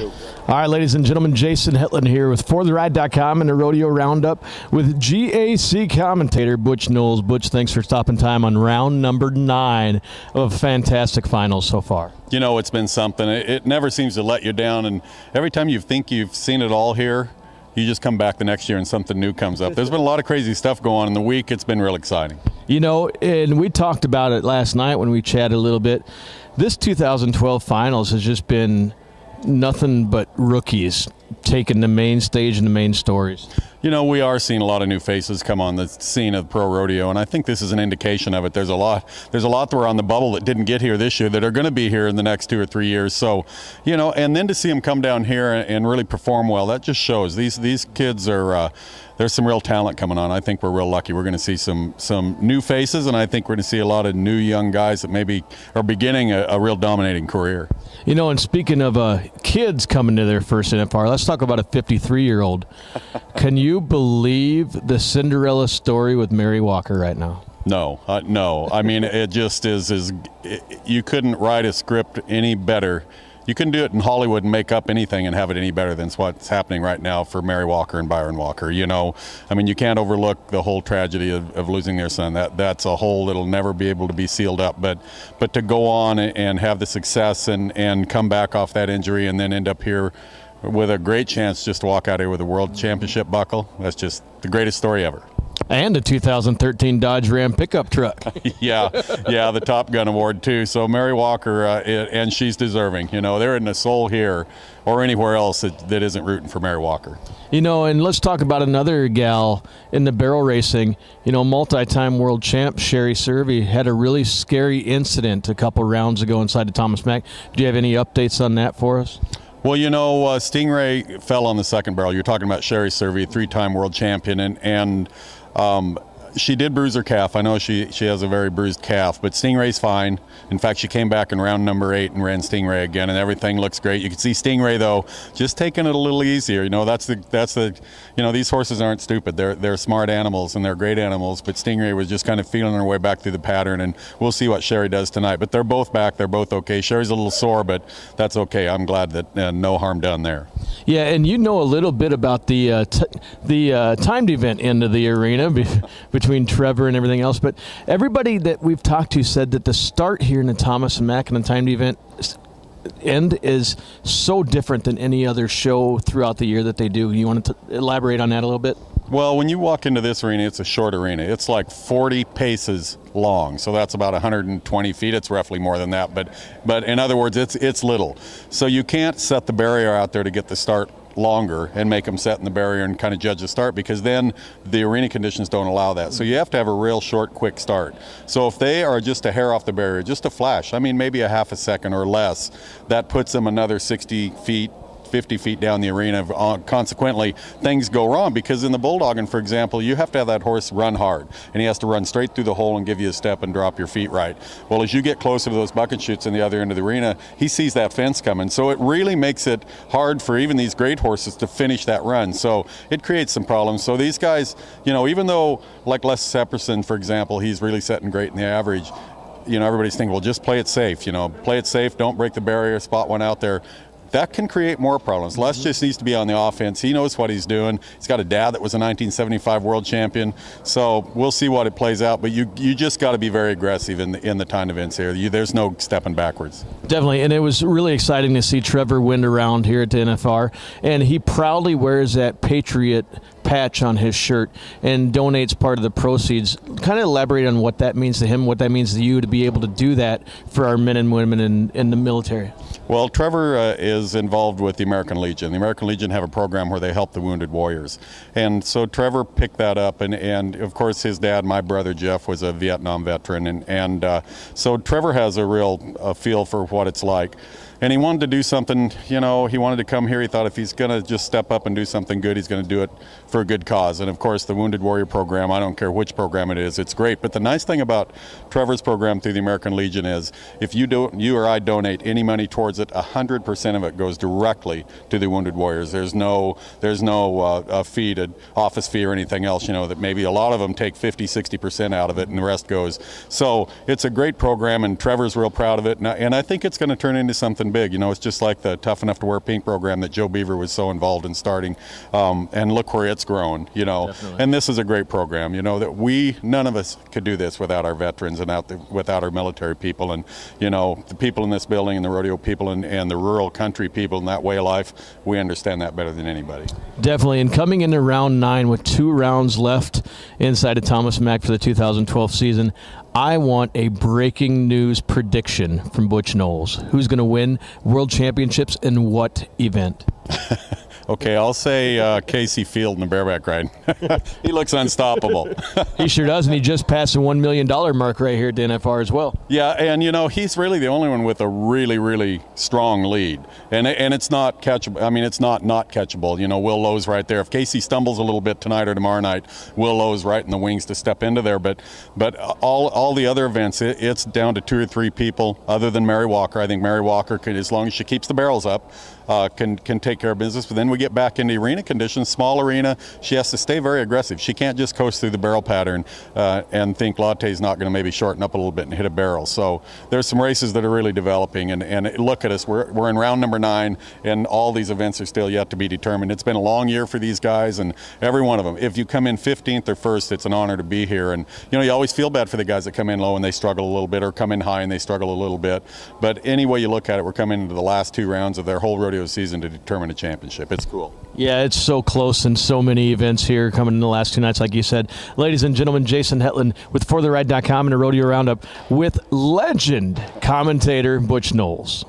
All right, ladies and gentlemen, Jason Hetland here with ForTheRide.com and the Rodeo Roundup with GAC commentator Butch Knowles. Butch, thanks for stopping time on round number 9 of a fantastic finals so far. You know, it's been something. It never seems to let you down, and every time you think you've seen it all here, you just come back the next year and something new comes up. There's been a lot of crazy stuff going on in the week. It's been real exciting. You know, and we talked about it last night when we chatted a little bit. This 2012 finals has just been nothing but rookies taking the main stage and the main stories. You know, we are seeing a lot of new faces come on the scene of pro rodeo, and I think this is an indication of it. There's a lot that were on the bubble that didn't get here this year that are going to be here in the next 2 or 3 years. So, you know, and then to see them come down here and really perform well, that just shows these kids are there's some real talent coming on. I think we're real lucky. We're going to see some new faces, and I think we're going to see a lot of new young guys that maybe are beginning a real dominating career. You know, and speaking of kids coming to their first NFR, let's talk about a 53-year-old. Can you believe the Cinderella story with Mary Walker right now? No, no. I mean, it just is you couldn't write a script any better. You couldn't do it in Hollywood and make up anything and have it any better than what's happening right now for Mary Walker and Byron Walker. You know, I mean, you can't overlook the whole tragedy of losing their son. That's a hole that'll never be able to be sealed up. But to go on and have the success and come back off that injury and then end up here with a great chance just to walk out here with a world championship buckle, that's just the greatest story ever. And a 2013 Dodge Ram pickup truck. yeah, the Top Gun award too. So Mary Walker, and she's deserving. You know, there isn't a soul here or anywhere else that isn't rooting for Mary Walker. You know, and let's talk about another gal in the barrel racing. You know, multi-time world champ Sherry Cervi had a really scary incident a couple rounds ago inside the Thomas Mack. Do you have any updates on that for us? Well, you know, Stingray fell on the second barrel. You're talking about Sherry Cervi, 3-time world champion, and she did bruise her calf. I know she has a very bruised calf, but Stingray's fine. In fact, she came back in round number 8 and ran Stingray again, and everything looks great. You can see Stingray though just taking it a little easier. You know, that's the you know, these horses aren't stupid. They're smart animals and they're great animals. But Stingray was just kind of feeling her way back through the pattern, and we'll see what Sherry does tonight. But they're both back. They're both okay. Sherry's a little sore, but that's okay. I'm glad that no harm done there. Yeah, and you know a little bit about the timed event end of the arena between Trevor and everything else, but everybody that we've talked to said that the start here in the Thomas and Mack and the timed event end is so different than any other show throughout the year that they do. You want to elaborate on that a little bit? Well, when you walk into this arena, it's a short arena. It's like 40 paces long, so that's about 120 feet. It's roughly more than that, but in other words, it's little. So you can't set the barrier out there to get the start longer and make them set in the barrier and kind of judge the start, because then the arena conditions don't allow that. So you have to have a real short, quick start. So if they are just a hair off the barrier, just a flash, I mean maybe a half a second or less, that puts them another 60 feet, 50 feet down the arena. Consequently, things go wrong, because in the bulldogging, for example, you have to have that horse run hard, and he has to run straight through the hole and give you a step and drop your feet right. Well, as you get closer to those bucket chutes in the other end of the arena, he sees that fence coming. So it really makes it hard for even these great horses to finish that run. So it creates some problems. So these guys, you know, even though like Les Sepperson, for example, he's really setting great in the average, you know, everybody's thinking, well, just play it safe, you know, play it safe, don't break the barrier, spot one out there. That can create more problems. Les just needs to be on the offense. He knows what he's doing. He's got a dad that was a 1975 world champion. So we'll see what it plays out. But you just got to be very aggressive in the timed events here. There's no stepping backwards. Definitely, and it was really exciting to see Trevor win around here at the NFR. And he proudly wears that Patriot patch on his shirt and donates part of the proceeds. Kind of elaborate on what that means to him, what that means to you to be able to do that for our men and women in the military. Well, Trevor is involved with the American Legion. The American Legion have a program where they help the wounded warriors. And so Trevor picked that up, and of course his dad, my brother Jeff, was a Vietnam veteran, and so Trevor has a real feel for what it's like. And he wanted to do something, you know, he wanted to come here. He thought if he's going to just step up and do something good, he's going to do it for a good cause. And of course, the Wounded Warrior program, I don't care which program it is, it's great. But the nice thing about Trevor's program through the American Legion is if you or I donate any money towards it, 100% of it goes directly to the Wounded Warriors. There's no fee, to office fee or anything else, you know, that maybe a lot of them take 50-60% out of it and the rest goes. So it's a great program, and Trevor's real proud of it. And I think it's going to turn into something something big. You know, it's just like the Tough Enough to Wear Pink program that Joe Beaver was so involved in starting, and look where it's grown, you know. Definitely. And this is a great program, you know, that none of us could do this without our veterans and without our military people, and, you know, the people in this building and the rodeo people and the rural country people in that way of life, we understand that better than anybody. Definitely. And coming into round 9 with 2 rounds left inside of Thomas Mack for the 2012 season, I want a breaking news prediction from Butch Knowles. Who's going to win World Championships and what event? Okay, I'll say Casey Field in the bareback ride. He looks unstoppable. He sure does, and he just passed the $1 million mark right here at the NFR as well. Yeah, and you know, he's really the only one with a really, really strong lead. And it's not catchable. I mean, it's not catchable. You know, Will Lowe's right there. If Casey stumbles a little bit tonight or tomorrow night, Will Lowe's right in the wings to step into there. But all the other events, it's down to 2 or 3 people other than Mary Walker. I think Mary Walker could, as long as she keeps the barrels up, can take care of business. But then we get back into arena conditions, small arena. She has to stay very aggressive. She can't just coast through the barrel pattern and think Latte's not going to maybe shorten up a little bit and hit a barrel. So there's some races that are really developing. And look at us. We're in round number 9, and all these events are still yet to be determined. It's been a long year for these guys, and every one of them. If you come in 15th or 1st, it's an honor to be here. And you know, you always feel bad for the guys that come in low and they struggle a little bit, or come in high and they struggle a little bit. But any way you look at it, we're coming into the last 2 rounds of their whole rodeo season to determine a championship. It's cool. Yeah, it's so close, and so many events here coming in the last 2 nights, like you said. Ladies and gentlemen, Jason Hetland with ForTheRide.com and a Rodeo Roundup with legend commentator Butch Knowles.